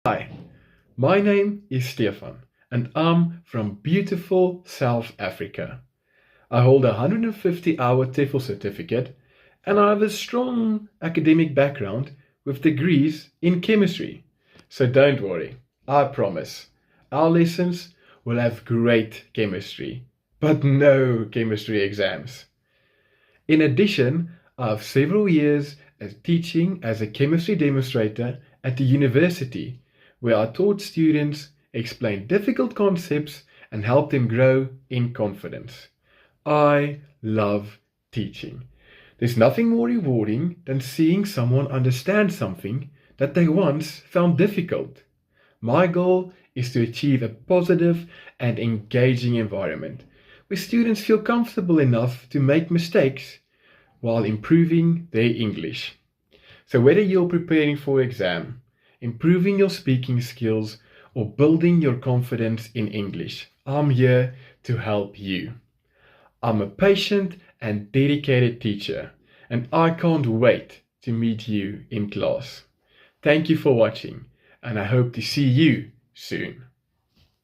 Hi, my name is Stefan, and I'm from beautiful South Africa. I hold a 150-hour TEFL certificate, and I have a strong academic background with degrees in chemistry. So don't worry, I promise, our lessons will have great chemistry, but no chemistry exams. In addition, I have several years as teaching as a chemistry demonstrator at the university, where I taught students, explained difficult concepts, and helped them grow in confidence. I love teaching. There's nothing more rewarding than seeing someone understand something that they once found difficult. My goal is to achieve a positive and engaging environment where students feel comfortable enough to make mistakes while improving their English. So whether you're preparing for exam, improving your speaking skills, or building your confidence in English, I'm here to help you. I'm a patient and dedicated teacher, and I can't wait to meet you in class. Thank you for watching, and I hope to see you soon.